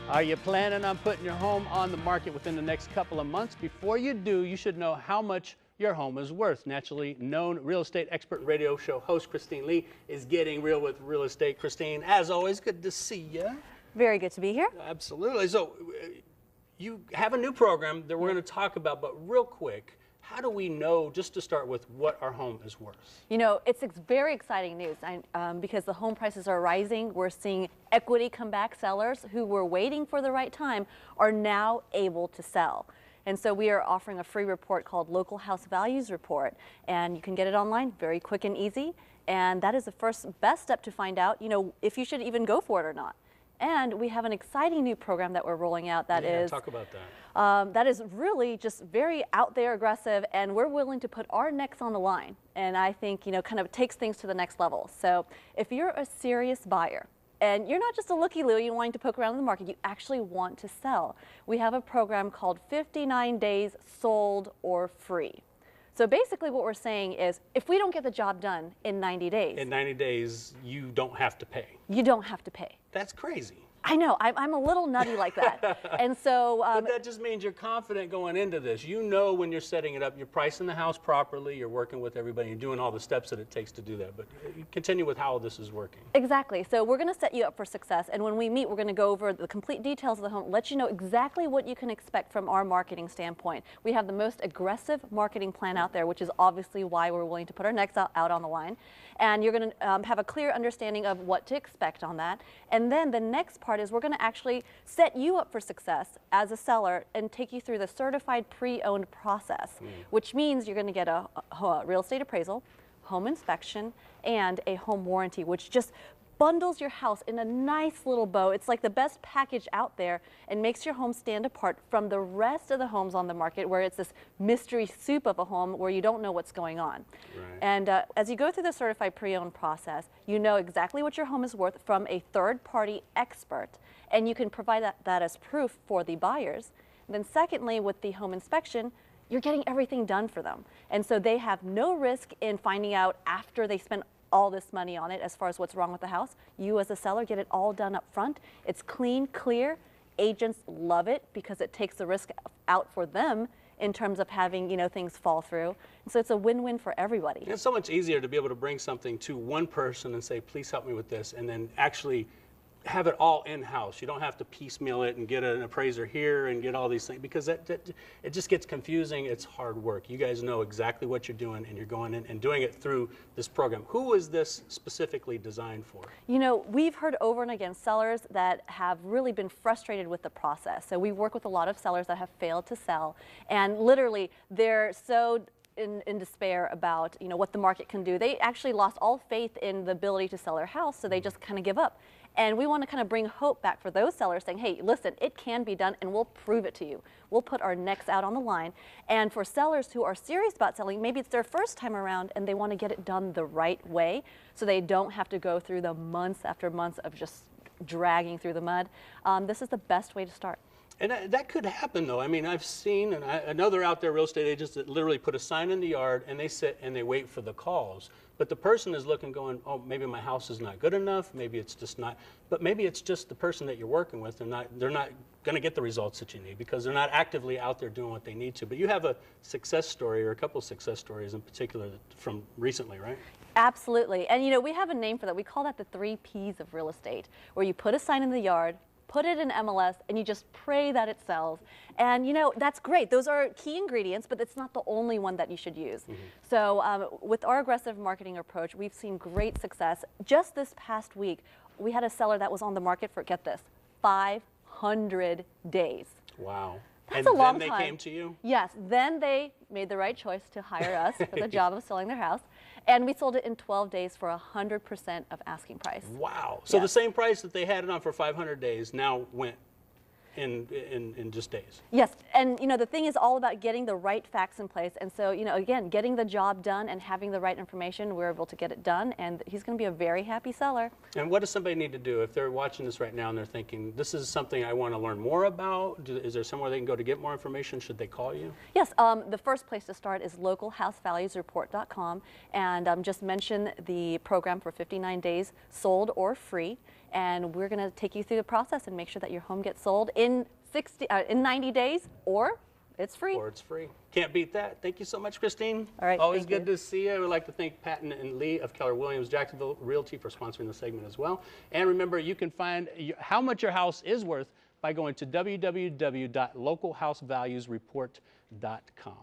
Are you planning on putting your home on the market within the next couple of months? Before you do, you should know how much your home is worth. Naturally known real estate expert radio show host Christine Lee is getting real with real estate. Christine, as always, good to see you. Very good to be here. Absolutely. So you have a new program that we're going to talk about, but real quick, how do we know, just to start with, what our home is worth? You know, it's very exciting news because the home prices are rising. We're seeing equity comeback sellers who were waiting for the right time are now able to sell. And so we are offering a free report called Local House Values Report, and you can get it online, very quick and easy. And that is the first best step to find out, you know, if you should even go for it or not. And we have an exciting new program that we're rolling out that is talk about that. That is really just very out there, aggressive, and we're willing to put our necks on the line. And I think, you know, kind of takes things to the next level. So if you're a serious buyer, and you're not just a looky-loo, you're wanting to poke around in the market, you actually want to sell, we have a program called 59 Days Sold or Free. So basically what we're saying is, if we don't get the job done in 90 days. In 90 days, you don't have to pay. You don't have to pay. That's crazy. I know, I'm a little nutty like that. And so. But that just means you're confident going into this. You know when you're setting it up, you're pricing the house properly, you're working with everybody, you're doing all the steps that it takes to do that. But continue with how this is working. Exactly. So we're going to set you up for success. And when we meet, we're going to go over the complete details of the home, let you know exactly what you can expect from our marketing standpoint. We have the most aggressive marketing plan out there, which is obviously why we're willing to put our necks out on the line. And you're going to have a clear understanding of what to expect on that. And then the next part is we're going to actually set you up for success as a seller and take you through the certified pre-owned process, which means you're going to get a real estate appraisal, home inspection, and a home warranty, which just bundles your house in a nice little bow. It's like the best package out there and makes your home stand apart from the rest of the homes on the market, where it's this mystery soup of a home where you don't know what's going on. Right. And as you go through the certified pre-owned process, you know exactly what your home is worth from a third-party expert, and you can provide that as proof for the buyers. And then secondly, with the home inspection, you're getting everything done for them. And so they have no risk in finding out after they spend all this money on it as far as what's wrong with the house. You as a seller get it all done up front. It's clean, clear. Agents love it because it takes the risk out for them in terms of having, you know, things fall through. And so it's a win-win for everybody. It's so much easier to be able to bring something to one person and say, please help me with this, and then actually have it all in-house. You don't have to piecemeal it and get an appraiser here and get all these things, because it just gets confusing. It's hard work. You guys know exactly what you're doing, and you're going in and doing it through this program. Who is this specifically designed for? You know, we've heard over and again sellers that have really been frustrated with the process. So we work with a lot of sellers that have failed to sell, and literally they're so in despair about, you know, what the market can do. They actually lost all faith in the ability to sell their house, so they just kind of give up. And we want to kind of bring hope back for those sellers, saying, hey, listen, it can be done, and we'll prove it to you. We'll put our necks out on the line. And for sellers who are serious about selling, maybe it's their first time around and they want to get it done the right way, so they don't have to go through the months after months of just dragging through the mud. This is the best way to start. And that could happen, though. I mean, I've seen, and I know they're out there, real estate agents that literally put a sign in the yard and they sit and they wait for the calls. But the person is looking, going, oh, maybe my house is not good enough. Maybe it's just not. But maybe it's just the person that you're working with. They're not going to get the results that you need because they're not actively out there doing what they need to. But you have a success story, or a couple of success stories in particular from recently, right? Absolutely. And, you know, we have a name for that. We call that the 3 Ps of real estate, where you put a sign in the yard, put it in MLS, and you just pray that it sells. And, you know, that's great. Those are key ingredients, but it's not the only one that you should use. So with our aggressive marketing approach, we've seen great success. Just this past week, we had a seller that was on the market for, get this, 500 days. Wow. That's a long time. And then they came to you? Yes. Then they made the right choice to hire us for the job of selling their house. And we sold it in 12 days for 100% of asking price. Wow. So the same price that they had it on for 500 days now went in just days. Yes, and you know, the thing is all about getting the right facts in place. And so, you know, again, getting the job done and having the right information, we're able to get it done, and he's going to be a very happy seller. And what does somebody need to do if they're watching this right now and they're thinking, this is something I want to learn more about? Is there somewhere they can go to get more information? Should they call you? Yes, the first place to start is localhousevaluesreport.com, and just mention the program for 59 days, sold or free. and we're going to take you through the process and make sure that your home gets sold in 90 days, or it's free. Or it's free. Can't beat that. Thank you so much, Christine. All right, Always thank good you. to see you. I would like to thank Patton and Lee of Keller Williams Jacksonville Realty for sponsoring the segment as well. And remember, you can find how much your house is worth by going to www.localhousevaluesreport.com.